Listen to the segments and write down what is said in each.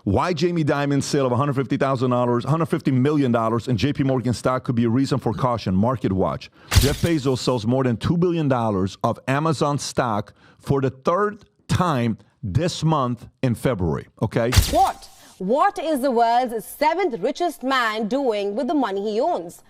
Why Jamie Dimon's sale of $150 million in JP Morgan stock could be a reason for caution. Market Watch. Jeff Bezos sells more than $2 billion of Amazon stock for the third time this month in February. Okay? What is the world's seventh richest man doing with the money he owns?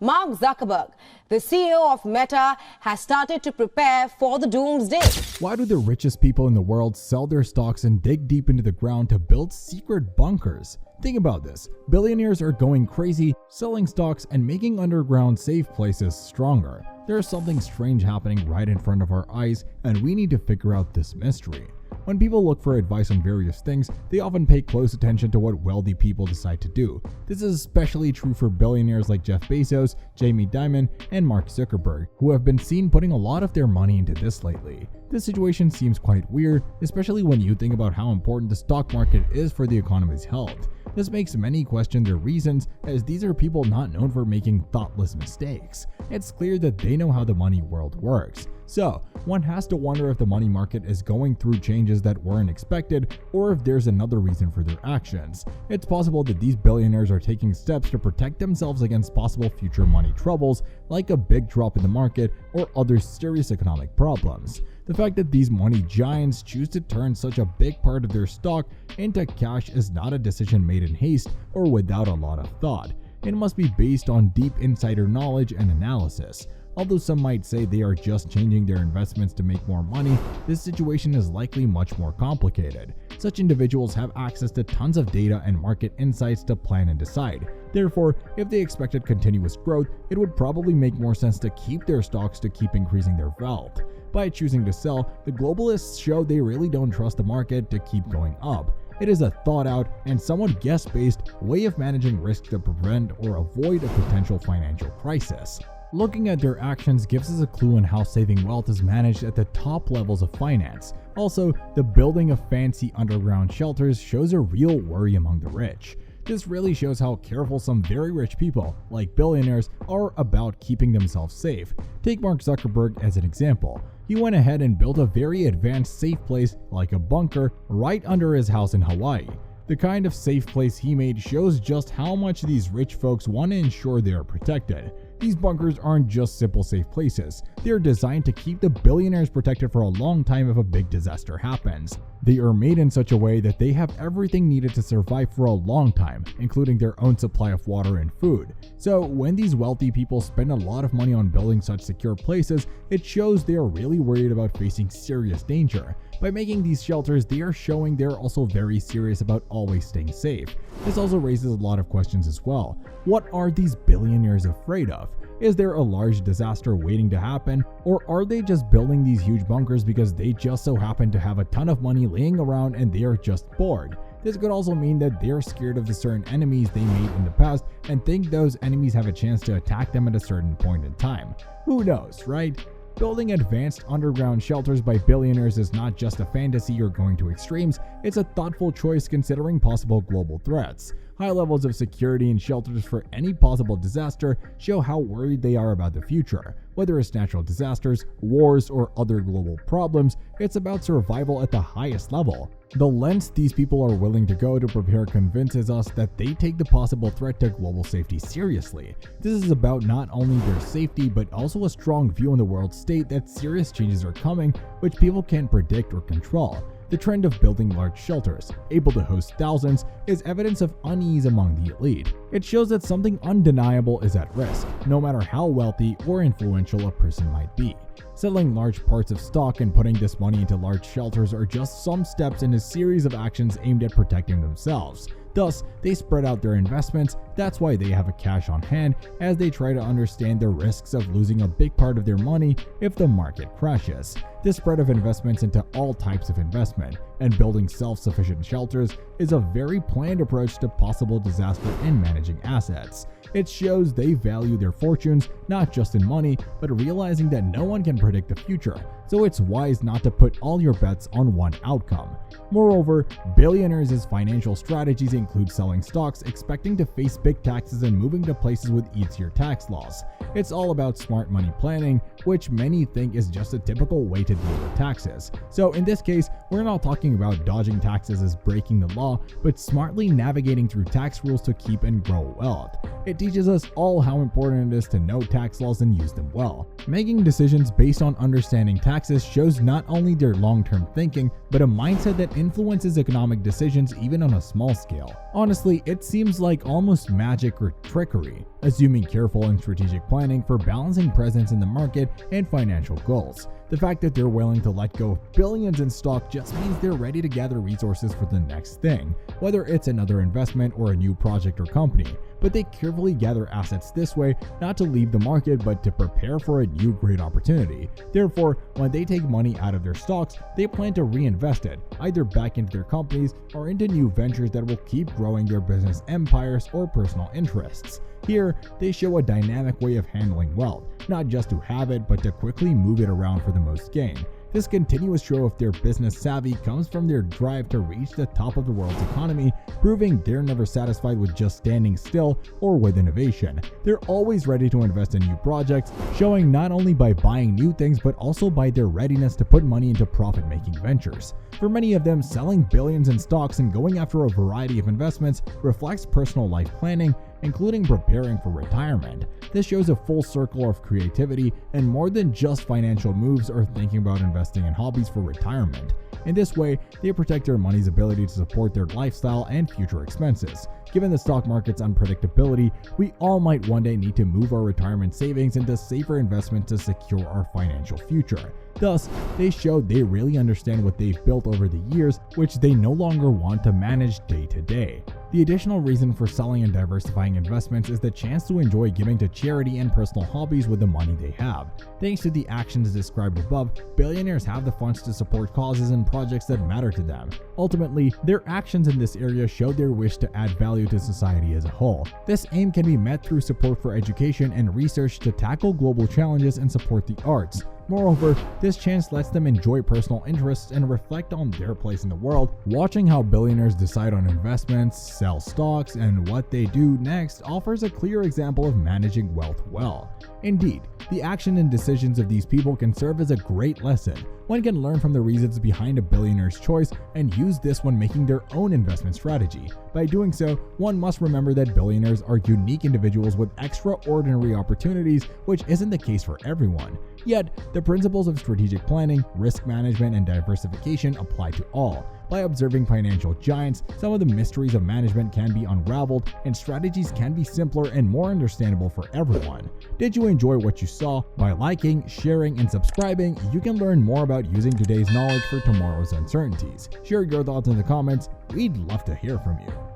Mark Zuckerberg, the CEO of Meta, has started to prepare for the doomsday. Why do the richest people in the world sell their stocks and dig deep into the ground to build secret bunkers? Think about this. Billionaires are going crazy, selling stocks and making underground safe places stronger. There's something strange happening right in front of our eyes, and we need to figure out this mystery. When people look for advice on various things, they often pay close attention to what wealthy people decide to do. This is especially true for billionaires like Jeff Bezos, Jamie Dimon, and Mark Zuckerberg, who have been seen putting a lot of their money into this lately. This situation seems quite weird, especially when you think about how important the stock market is for the economy's health. This makes many question their reasons, as these are people not known for making thoughtless mistakes. It's clear that they know how the money world works. So, one has to wonder if the money market is going through changes that weren't expected, or if there's another reason for their actions. It's possible that these billionaires are taking steps to protect themselves against possible future money troubles, like a big drop in the market or other serious economic problems. The fact that these money giants choose to turn such a big part of their stock into cash is not a decision made in haste or without a lot of thought. It must be based on deep insider knowledge and analysis. Although some might say they are just changing their investments to make more money, this situation is likely much more complicated. Such individuals have access to tons of data and market insights to plan and decide. Therefore, if they expected continuous growth, it would probably make more sense to keep their stocks to keep increasing their wealth. By choosing to sell, the globalists show they really don't trust the market to keep going up. It is a thought-out and somewhat guess-based way of managing risk to prevent or avoid a potential financial crisis. Looking at their actions gives us a clue on how saving wealth is managed at the top levels of finance. Also, the building of fancy underground shelters shows a real worry among the rich. This really shows how careful some very rich people, like billionaires, are about keeping themselves safe. Take Mark Zuckerberg as an example. He went ahead and built a very advanced safe place, like a bunker, right under his house in Hawaii. The kind of safe place he made shows just how much these rich folks want to ensure they are protected. These bunkers aren't just simple safe places. They are designed to keep the billionaires protected for a long time if a big disaster happens. They are made in such a way that they have everything needed to survive for a long time, including their own supply of water and food. So when these wealthy people spend a lot of money on building such secure places, it shows they are really worried about facing serious danger. By making these shelters, they are showing they are also very serious about always staying safe. This also raises a lot of questions as well. What are these billionaires afraid of? Is there a large disaster waiting to happen, or are they just building these huge bunkers because they just so happen to have a ton of money laying around and they are just bored? This could also mean that they are scared of the certain enemies they made in the past and think those enemies have a chance to attack them at a certain point in time. Who knows, right? Building advanced underground shelters by billionaires is not just a fantasy or going to extremes, it's a thoughtful choice considering possible global threats. High levels of security and shelters for any possible disaster show how worried they are about the future. Whether it's natural disasters, wars, or other global problems, it's about survival at the highest level. The lengths these people are willing to go to prepare convinces us that they take the possible threat to global safety seriously. This is about not only their safety but also a strong view in the world state that serious changes are coming which people can't predict or control. The trend of building large shelters, able to host thousands, is evidence of unease among the elite. It shows that something undeniable is at risk, no matter how wealthy or influential a person might be. Selling large parts of stock and putting this money into large shelters are just some steps in a series of actions aimed at protecting themselves. Thus, they spread out their investments. That's why they have a cash on hand as they try to understand the risks of losing a big part of their money if the market crashes. This spread of investments into all types of investment and building self-sufficient shelters is a very planned approach to possible disaster and managing assets. It shows they value their fortunes not just in money, but realizing that no one can predict the future, so it's wise not to put all your bets on one outcome. Moreover, billionaires' financial strategies include selling stocks, expecting to face big taxes and moving to places with easier tax laws. It's all about smart money planning, which many think is just a typical way to to deal with taxes. So in this case, we're not talking about dodging taxes as breaking the law, but smartly navigating through tax rules to keep and grow wealth. It teaches us all how important it is to know tax laws and use them well. Making decisions based on understanding taxes shows not only their long-term thinking, but a mindset that influences economic decisions even on a small scale. Honestly, it seems like almost magic or trickery, assuming careful and strategic planning for balancing presence in the market and financial goals. The fact that they're willing to let go of billions in stock just means they're ready to gather resources for the next thing, whether it's another investment or a new project or company. But they carefully gather assets this way, not to leave the market, but to prepare for a new great opportunity. Therefore, when they take money out of their stocks, they plan to reinvest it, either back into their companies or into new ventures that will keep growing their business empires or personal interests. Here, they show a dynamic way of handling wealth, not just to have it, but to quickly move it around for the most gain. This continuous show of their business savvy comes from their drive to reach the top of the world's economy, proving they're never satisfied with just standing still or with innovation. They're always ready to invest in new projects, showing not only by buying new things but also by their readiness to put money into profit-making ventures. For many of them, selling billions in stocks and going after a variety of investments reflects personal life planning, including preparing for retirement. This shows a full circle of creativity and more than just financial moves or thinking about investing in hobbies for retirement. In this way, they protect their money's ability to support their lifestyle and future expenses. Given the stock market's unpredictability, we all might one day need to move our retirement savings into safer investments to secure our financial future. Thus, they show they really understand what they've built over the years, which they no longer want to manage day to day. The additional reason for selling and diversifying investments is the chance to enjoy giving to charity and personal hobbies with the money they have. Thanks to the actions described above, billionaires have the funds to support causes and projects that matter to them. Ultimately, their actions in this area show their wish to add value to society as a whole. This aim can be met through support for education and research to tackle global challenges and support the arts. Moreover, this chance lets them enjoy personal interests and reflect on their place in the world. Watching how billionaires decide on investments, sell stocks, and what they do next offers a clear example of managing wealth well. Indeed, the action and decisions of these people can serve as a great lesson. One can learn from the reasons behind a billionaire's choice and use this when making their own investment strategy. By doing so, one must remember that billionaires are unique individuals with extraordinary opportunities, which isn't the case for everyone. Yet, the principles of strategic planning, risk management, and diversification apply to all. By observing financial giants, some of the mysteries of management can be unraveled and strategies can be simpler and more understandable for everyone. Did you enjoy what you saw? By liking, sharing, and subscribing, you can learn more about using today's knowledge for tomorrow's uncertainties. Share your thoughts in the comments. We'd love to hear from you.